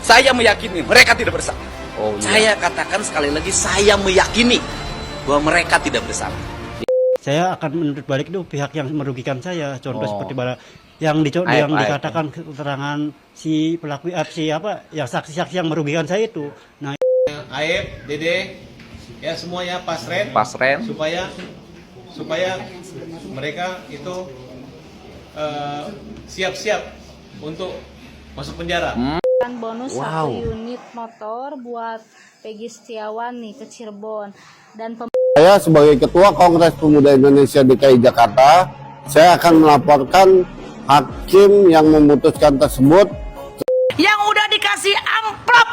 Saya meyakini mereka tidak bersalah. Oh, iya. Saya katakan sekali lagi, saya meyakini bahwa mereka tidak bersalah. Saya akan menuntut balik itu pihak yang merugikan saya. Contoh seperti yang dikatakan keterangan si pelaku yang saksi-saksi yang merugikan saya itu. Nah, Aib, Dede, ya semuanya pasren supaya mereka itu siap-siap untuk masuk penjara. Bonus 1 unit motor buat Peggy Setiawan nih ke Cirebon. Dan saya sebagai Ketua Kongres Pemuda Indonesia DKI Jakarta, saya akan melaporkan hakim yang memutuskan tersebut. Yang udah dikasih amplop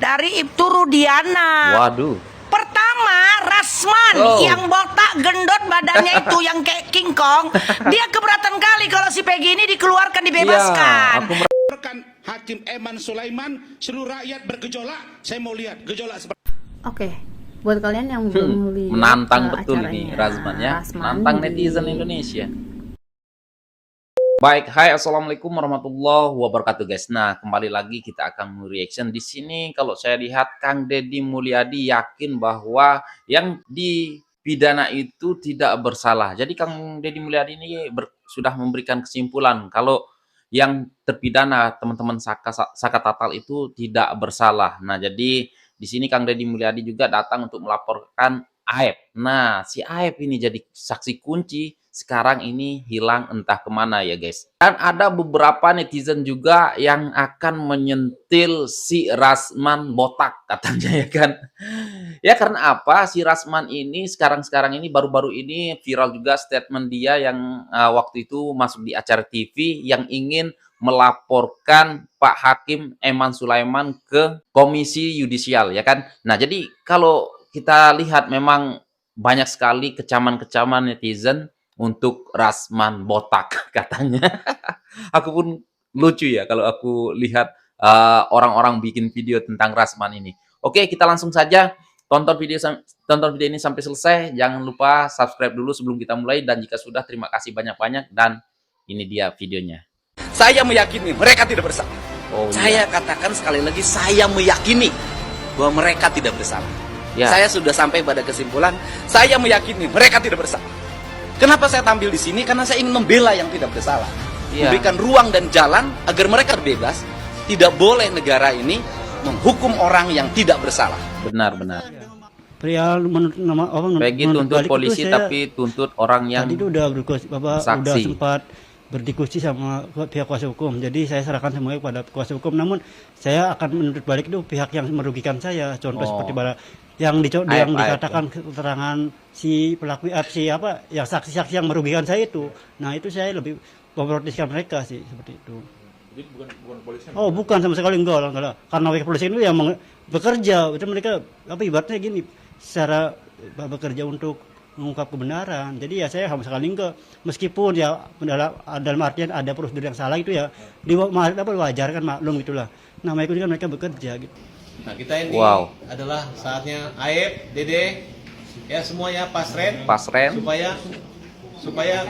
dari Ibtu Rudiana. Waduh. Pertama, Rasman yang botak gendut badannya itu yang kayak King Kong. Dia keberatan kali kalau si Peggy ini dikeluarkan, dibebaskan. Ya, Hakim Eman Sulaiman, seluruh rakyat bergejolak. Saya mau lihat gejolak seperti. Oke, buat kalian yang belum lihat menantang betul ini Rasman ya, menantang netizen Indonesia. Baik, hai, assalamualaikum warahmatullahi wabarakatuh guys. Nah, kembali lagi kita akan reaction di sini. Kalau saya lihat Kang Deddy Mulyadi yakin bahwa yang dipidana itu tidak bersalah. Jadi Kang Deddy Mulyadi ini sudah memberikan kesimpulan kalau yang terpidana teman-teman Saka Tatal itu tidak bersalah. Nah, jadi di sini Kang Deddy Mulyadi juga datang untuk melaporkan Aib. Nah, si Aib ini jadi saksi kunci. Sekarang ini hilang entah kemana ya guys. Dan ada beberapa netizen juga yang akan menyentil si Rasman botak katanya ya kan. Ya karena apa? Si Rasman ini sekarang ini baru-baru ini viral juga statement dia yang waktu itu masuk di acara TV yang ingin melaporkan Pak Hakim Eman Sulaiman ke Komisi Yudisial ya kan. Nah jadi kalau kita lihat memang banyak sekali kecaman-kecaman netizen untuk Rasman botak katanya. Aku pun lucu ya kalau aku lihat orang-orang bikin video tentang Rasman ini. Oke, kita langsung saja tonton video ini sampai selesai. Jangan lupa subscribe dulu sebelum kita mulai, dan jika sudah terima kasih banyak-banyak. Dan ini dia videonya. Saya meyakini mereka tidak bersalah. Oh, saya katakan sekali lagi, saya meyakini bahwa mereka tidak bersalah. Ya. Saya sudah sampai pada kesimpulan, saya meyakini mereka tidak bersalah. Kenapa saya tampil di sini? Karena saya ingin membela yang tidak bersalah. Memberikan ruang dan jalan agar mereka bebas. Tidak boleh negara ini menghukum orang yang tidak bersalah. Benar-benar. pria Peggy tuntut polisi tapi tuntut orang yang tadi itu udah udah sempat berdiskusi sama pihak kuasa hukum. Jadi saya serahkan semuanya kepada kuasa hukum. Namun saya akan menuntut balik itu pihak yang merugikan saya. Contoh seperti yang dikatakan keterangan si pelaku yang saksi-saksi yang merugikan saya itu. Nah itu saya lebih memproteskan mereka sih seperti itu. Jadi bukan polisi? Oh bukan, sama sekali enggak. Karena kepolisian itu yang bekerja. Itu mereka ibaratnya gini, secara bekerja untuk mengungkap kebenaran. Jadi ya saya sama sekali enggak. Meskipun ya dalam artian ada prosedur yang salah itu ya wajar kan, maklum itulah. Namanya itu kan mereka bekerja gitu. Nah kita ini adalah saatnya Aib, Dede, ya semuanya pasren supaya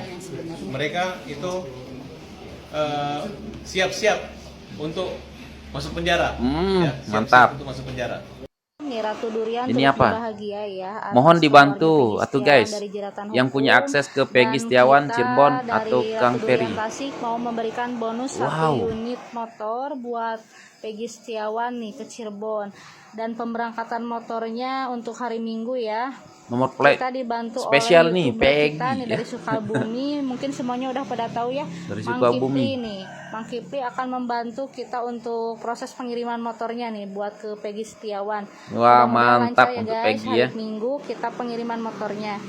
mereka itu siap-siap untuk masuk penjara. Ya, mantap. untuk masuk penjara. Ratu Durian ini apa? Bahagia ya, mohon dibantu atau guys yang punya akses ke Peggy Setiawan Cirebon atau Kang Ferry mau memberikan bonus 1 unit motor buat Peggy Setiawan nih ke Cirebon, dan pemberangkatan motornya untuk hari Minggu ya. Nomor plate kita dibantu spesial oleh nih Peggy kita nih dari Sukabumi. Mungkin semuanya udah pada tahu ya, dari Mang Kipli nih. Mang Kipli akan membantu kita untuk proses pengiriman motornya nih buat ke Peggy Setiawan. Wah mantap ya untuk guys, Peggy ya. Hari Minggu kita pengiriman motornya.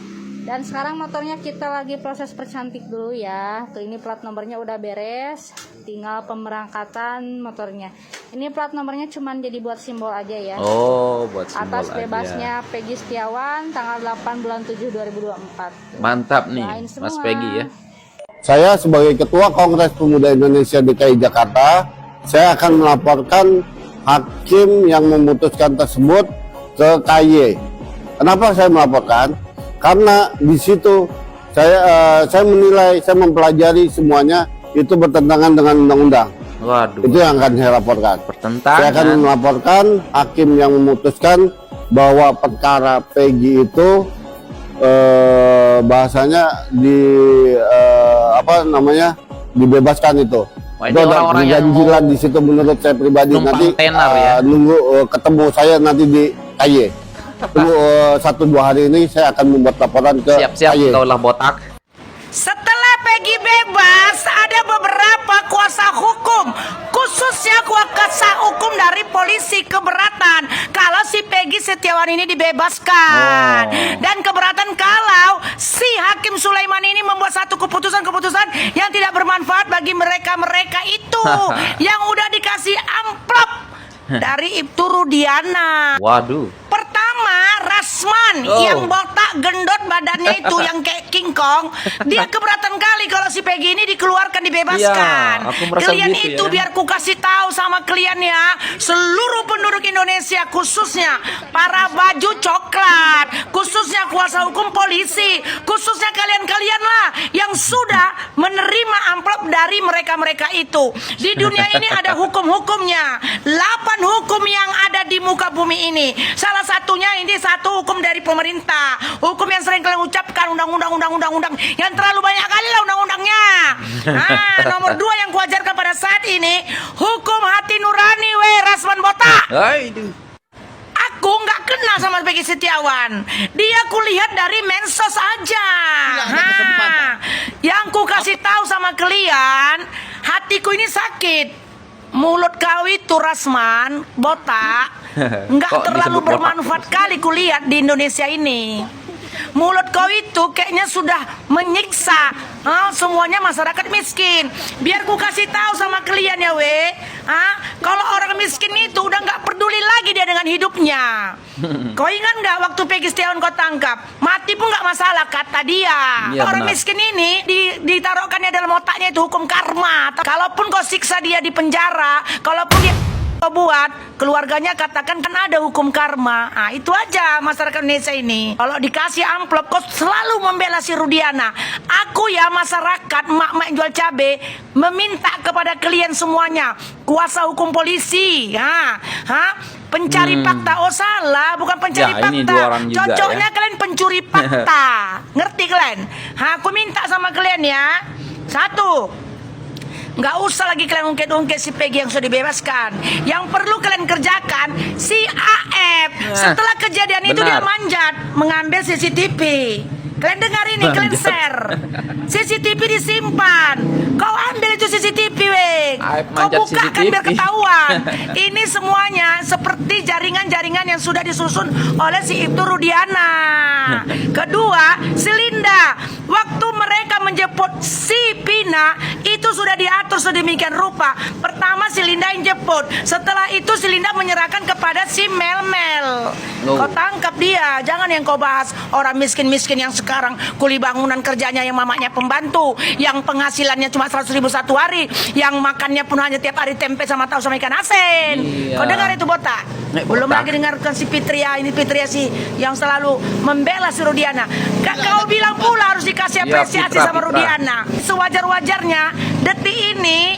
Dan sekarang motornya kita lagi proses percantik dulu ya. Tuh ini plat nomornya udah beres, tinggal pemberangkatan motornya. Ini plat nomornya cuman jadi buat simbol aja ya. Oh, buat simbol atas aja. bebasnya Peggy Setiawan tanggal 8 bulan 7 2024. Mantap nih Mas Peggy ya. Saya sebagai Ketua Kongres Pemuda Indonesia DKI Jakarta, saya akan melaporkan hakim yang memutuskan tersebut ke KY. Kenapa saya melaporkan? Karena di situ saya menilai, saya mempelajari semuanya itu bertentangan dengan undang-undang. Waduh. Itu yang akan saya laporkan. Pertentangan. Saya akan melaporkan hakim yang memutuskan bahwa perkara Peggy itu bahasanya dibebaskan itu. Wah, ini Itu ada orang-orang yang perganjilan di situ menurut saya pribadi. numpang Nanti tenar ya. nunggu ketemu saya nanti di KY. Tunggu 1-2 hari ini saya akan membuat laporan ke Siap-siap KY. kau lah botak. Setelah Peggy bebas, ada beberapa kuasa hukum, khususnya kuasa hukum dari polisi keberatan kalau si Peggy Setiawan ini dibebaskan. Dan keberatan kalau si Hakim Sulaiman ini membuat satu keputusan-keputusan yang tidak bermanfaat bagi mereka-mereka itu yang udah dikasih amplop dari Ibtu Rudiana. Waduh. Pertama, Rasman yang botak gendut badannya itu yang kayak King Kong, dia keberatan kali kalau si Peggy ini dikeluarkan dibebaskan. Iya, aku merasa Kalian gitu itu ya. biar ku kasih tahu sama kalian ya, seluruh penduduk Indonesia khususnya para baju coklat, khususnya kuasa hukum polisi, khususnya kalian-kalian lah yang sudah menerima amplop dari mereka-mereka itu. Di dunia ini ada hukum-hukumnya, 8 hukum yang ada di muka bumi ini. Salah satunya ini satu hukum dari pemerintah, hukum yang sering kalian ucapkan, undang-undang yang terlalu banyak kali lah undang-undangnya. Nomor 2 yang kuajarkan pada saat ini, hukum hati nurani Rasman botak. Aduh. Aku nggak kenal sama Peggy Setiawan. Dia kulihat dari mensos aja. Yang ku kasih tahu sama kalian, hatiku ini sakit. Mulut kau itu Rasman botak nggak Kok terlalu disebut botak? bermanfaat kali kulihat di Indonesia ini. Mulut kau itu kayaknya sudah menyiksa semuanya masyarakat miskin. Biar ku kasih tahu sama kalian ya kalau orang miskin itu udah nggak peduli lagi dia dengan hidupnya. Kau ingat nggak waktu Peggy Setiawan kau tangkap, mati pun nggak masalah kata dia. Iya, Orang benar. miskin ini ditaruhkannya dalam otaknya itu hukum karma. Kalaupun kau siksa dia di penjara, kalaupun dia kau buat, keluarganya katakan kan ada hukum karma. Itu aja masyarakat Indonesia ini. Kalau dikasih amplop, kau selalu membela si Rudiana. Aku ya masyarakat, mak-mak yang jual cabe, meminta kepada kalian semuanya, kuasa hukum polisi, pencari fakta. Oh salah, bukan pencari Ya, ini fakta. dua orang juga, Cocoknya ya. kalian pencuri fakta. Ngerti kalian? Aku minta sama kalian ya. 1, nggak usah lagi kalian ungkit-ungkit si Peggy yang sudah dibebaskan. Yang perlu kalian kerjakan si AF. Setelah kejadian itu dia benar. manjat mengambil CCTV. Kalian dengar ini, kalian share. CCTV disimpan. Kau ambil itu CCTV, AF kau manjat bukakan CCTV. biar ketahuan. Ini semuanya seperti jaringan-jaringan yang sudah disusun oleh si Ibtu Rudiana. Kedua, si Linda. Waktu mereka menjemput si Pina, itu sudah diatur sedemikian rupa. Pertama si Linda yang jemput. Setelah itu si Linda menyerahkan kepada si Mel. Kau tangkap dia. Jangan yang kau bahas orang miskin-miskin yang sekarang kuli bangunan kerjanya yang mamanya pembantu, yang penghasilannya cuma 100.000 satu hari, yang makannya pun hanya tiap hari tempe sama tahu sama ikan asin. Iya. Kau dengar itu botak? Belum botak. lagi dengarkan si Fitria ini, Fitria si yang selalu membela si Rudiana. Kau bilang pula harus dikasih Iya, apresiasi Fitra, sama Fitra. Rudiana. Sewajar-wajarnya detik ini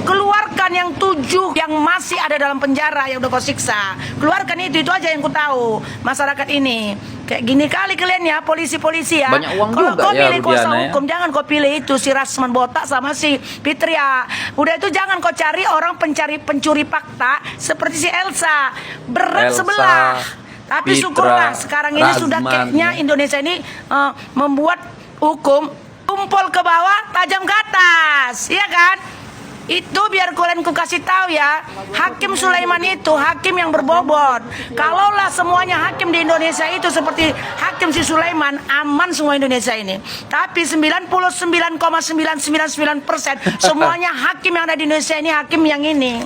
keluarkan yang 7 yang masih ada dalam penjara yang udah kau siksa. Keluarkan itu aja yang ku tahu. Masyarakat ini kayak gini kali kalian ya, polisi-polisi ya. Banyak uang Kalau juga kau ya, pilih kuasa Rudiana, ya. hukum, jangan kau pilih itu si Rasman botak sama si Fitria. Udah itu jangan kau cari orang pencuri fakta seperti si Elsa. Berat Elsa, sebelah. Tapi Fitra, syukurlah sekarang ini sudah Razman, kayaknya ya. Indonesia ini membuat hukum tumpul ke bawah, tajam ke atas, iya kan? Itu biar kalian ku kasih tahu ya, Hakim Sulaiman itu hakim yang berbobot. Kalaulah semuanya hakim di Indonesia itu seperti Hakim si Sulaiman, aman semua Indonesia ini. Tapi 99,999% semuanya hakim yang ada di Indonesia ini hakim yang ini.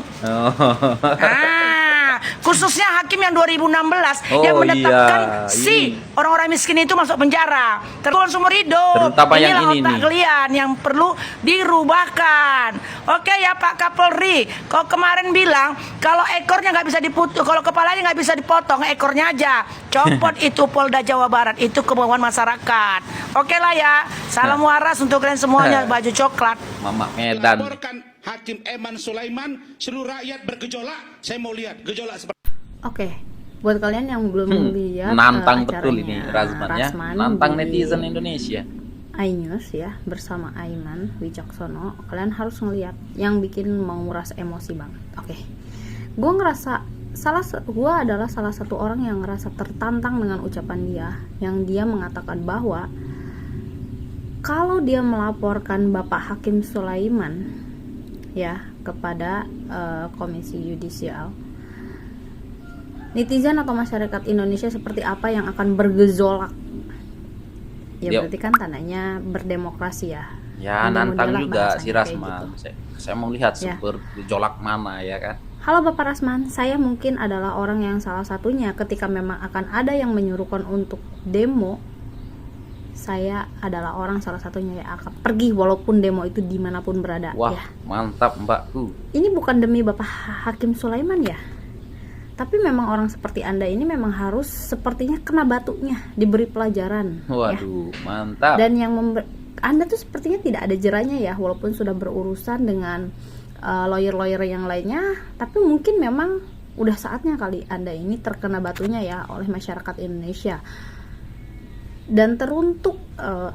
Khususnya hakim yang 2016 yang menetapkan iya, si orang-orang miskin itu masuk penjara. Terus seumur hidup. Terutama yang Inilah ini otak nih. kalian yang perlu dirubahkan. Oke ya Pak Kapolri, kau kemarin bilang kalau ekornya nggak bisa dipotong, kalau kepalanya nggak bisa dipotong, ekornya aja copot. Itu Polda Jawa Barat, itu kemauan masyarakat. Oke lah ya, salam waras untuk kalian semuanya baju coklat. Mama Medan. Laporkan Hakim Eman Sulaiman, seluruh rakyat bergejolak. Saya mau lihat gejolak seperti Oke, buat kalian yang belum lihat Nantang betul acaranya ini Razman ya. Rasman Nantang di netizen Indonesia. iNews ya bersama Aiman Wicaksono, kalian harus ngeliat yang bikin menguras emosi banget. Oke, gue ngerasa gue adalah salah satu orang yang ngerasa tertantang dengan ucapan dia, yang dia mengatakan bahwa kalau dia melaporkan Bapak Hakim Sulaiman ya kepada Komisi Yudisial, netizen atau masyarakat Indonesia seperti apa yang akan bergejolak. Ya berarti kan tandanya berdemokrasi ya. Ya nantang juga si Rasman. Gitu. Saya mau lihat Ya. bergejolak mana ya kan. Halo Bapak Rasman, saya mungkin adalah orang yang salah satunya ketika memang akan ada yang menyuruhkan untuk demo. Saya adalah orang salah satunya yang akan pergi walaupun demo itu dimanapun berada. Wah, ya. mantap Mbakku. Ini bukan demi Bapak Hakim Sulaiman ya, tapi memang orang seperti Anda ini memang harus sepertinya kena batunya, diberi pelajaran. Waduh, ya. mantap. Dan yang Anda tuh sepertinya tidak ada jerahnya ya, walaupun sudah berurusan dengan lawyer-lawyer yang lainnya, tapi mungkin memang udah saatnya kali Anda ini terkena batunya ya oleh masyarakat Indonesia. Dan teruntuk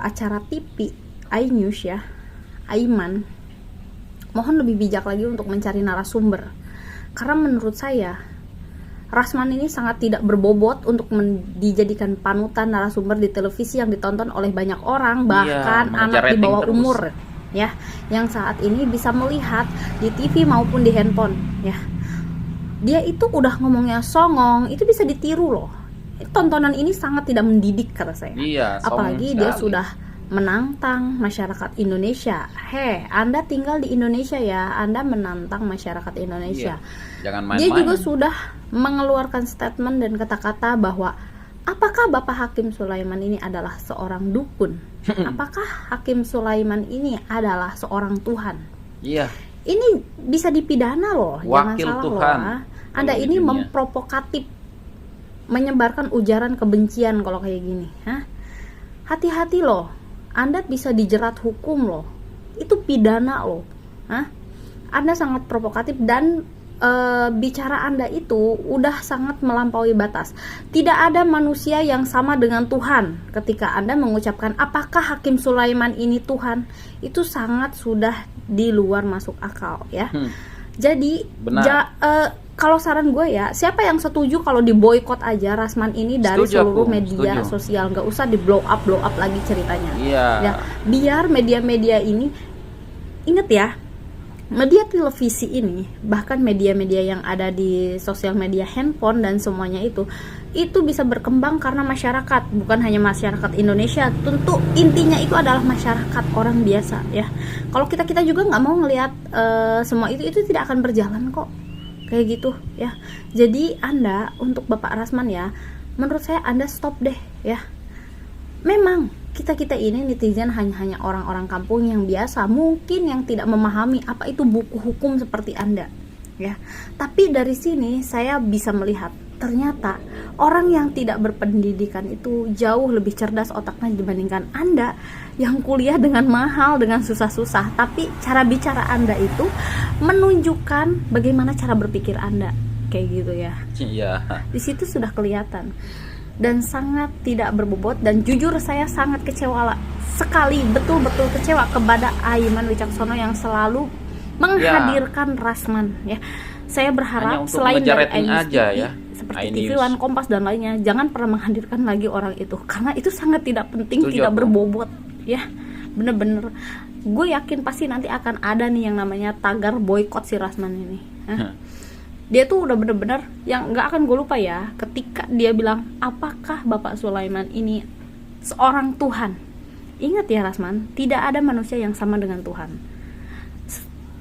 acara TV iNews ya, Aiman, mohon lebih bijak lagi untuk mencari narasumber, karena menurut saya Rasman ini sangat tidak berbobot untuk dijadikan panutan narasumber di televisi yang ditonton oleh banyak orang, bahkan anak di bawah umur ya, yang saat ini bisa melihat di TV maupun di handphone ya. Dia itu udah ngomongnya songong, itu bisa ditiru loh. Tontonan ini sangat tidak mendidik kata saya. Iya, apalagi dia sudah menantang masyarakat Indonesia. Anda tinggal di Indonesia ya, Anda menantang masyarakat Indonesia. Iya, jangan main-main. Dia juga sudah mengeluarkan statement dan kata-kata bahwa apakah Bapak Hakim Sulaiman ini adalah seorang dukun? Apakah Hakim Sulaiman ini adalah seorang Tuhan? Iya. Ini bisa dipidana loh, jangan Wakil salah Tuhan. loh. Anda ini memprovokatif, menyebarkan ujaran kebencian kalau kayak gini. Hati-hati loh, Anda bisa dijerat hukum loh. Itu pidana loh. Anda sangat provokatif dan bicara Anda itu udah sangat melampaui batas. Tidak ada manusia yang sama dengan Tuhan. Ketika Anda mengucapkan apakah Hakim Sulaiman ini Tuhan, itu sangat sudah di luar masuk akal ya. Jadi kalau saran gue ya, siapa yang setuju kalau diboykot aja Rasman ini dari seluruh media sosial, nggak usah di blow up lagi ceritanya. Ya, biar media-media ini, inget ya, media televisi ini, bahkan media-media yang ada di sosial media handphone dan semuanya itu bisa berkembang karena masyarakat, bukan hanya masyarakat Indonesia. Tentu intinya itu adalah masyarakat orang biasa ya. Kalau kita juga nggak mau ngelihat semua itu tidak akan berjalan kok kayak gitu ya. Jadi Anda, untuk Bapak Rasman ya, menurut saya Anda stop deh ya. Memang kita ini netizen hanya orang-orang kampung yang biasa, mungkin yang tidak memahami apa itu buku hukum seperti Anda ya. Tapi dari sini saya bisa melihat ternyata orang yang tidak berpendidikan itu jauh lebih cerdas otaknya dibandingkan Anda yang kuliah dengan mahal, dengan susah-susah, tapi cara bicara Anda itu menunjukkan bagaimana cara berpikir Anda kayak gitu ya. Iya. Di situ sudah kelihatan. Dan sangat tidak berbobot, dan jujur saya sangat kecewa sekali, betul-betul kecewa kepada Aiman Wicaksono yang selalu menghadirkan Rasman ya. Saya berharap selain dari iNews aja ya, seperti TV One, Kompas dan lainnya, jangan pernah menghadirkan lagi orang itu, karena itu sangat tidak penting, tidak berbobot ya. Bener-bener gue yakin pasti nanti akan ada nih yang namanya tagar boykot si Rasman ini. Dia tuh udah bener-bener yang nggak akan gue lupa ya, ketika dia bilang apakah Bapak Sulaiman ini seorang Tuhan. Ingat ya Rasman, tidak ada manusia yang sama dengan Tuhan.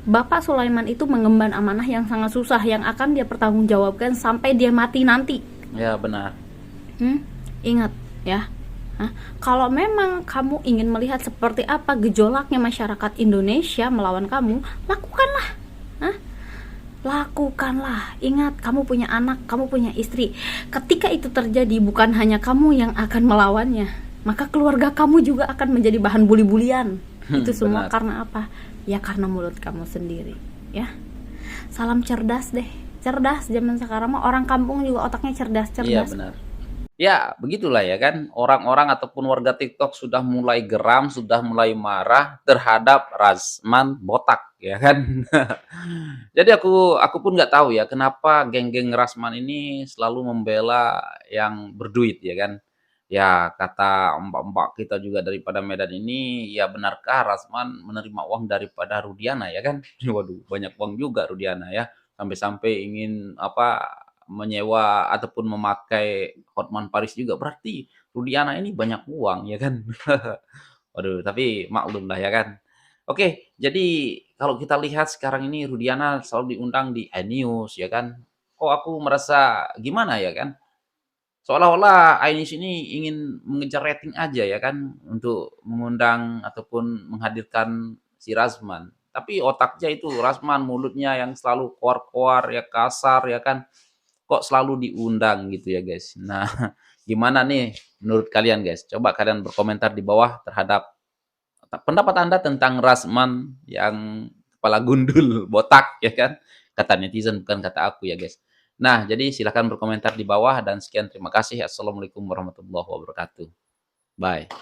Bapak Sulaiman itu mengemban amanah yang sangat susah, yang akan dia pertanggungjawabkan sampai dia mati nanti. Ya benar. Ingat ya. Kalau memang kamu ingin melihat seperti apa gejolaknya masyarakat Indonesia melawan kamu, lakukanlah. Lakukanlah. Ingat, kamu punya anak, kamu punya istri. Ketika itu terjadi, bukan hanya kamu yang akan melawannya, maka keluarga kamu juga akan menjadi bahan buli-bulian. Itu semua benar. karena apa? Ya karena mulut kamu sendiri, ya. Salam cerdas deh. Cerdas zaman sekarang mah, orang kampung juga otaknya cerdas. Iya benar. Ya, begitulah ya kan. Orang-orang ataupun warga TikTok sudah mulai geram, sudah mulai marah terhadap Rasman botak, ya kan. Jadi aku pun nggak tahu ya kenapa geng-geng Rasman ini selalu membela yang berduit, ya kan. Ya, kata mbak-mbak kita juga daripada Medan ini, ya benarkah Rasman menerima uang daripada Rudiana, ya kan? Waduh, banyak uang juga Rudiana ya. Sampai-sampai ingin menyewa ataupun memakai Hotman Paris juga, berarti Rudiana ini banyak uang, ya kan. Waduh, tapi maklum lah ya kan. Oke, jadi kalau kita lihat sekarang ini Rudiana selalu diundang di iNews, ya kan. Kok aku merasa gimana ya kan, seolah-olah iNews ini ingin mengejar rating aja ya kan, untuk mengundang ataupun menghadirkan si Rasman. Tapi otaknya itu Rasman, mulutnya yang selalu koar-koar ya, kasar ya kan, kok selalu diundang gitu ya guys. Nah, gimana nih menurut kalian guys? Coba kalian berkomentar di bawah terhadap pendapat Anda tentang Rasman yang kepala gundul botak ya kan. Kata netizen, bukan kata aku ya guys. Nah, jadi silahkan berkomentar di bawah dan sekian, terima kasih. Assalamualaikum warahmatullahi wabarakatuh. Bye.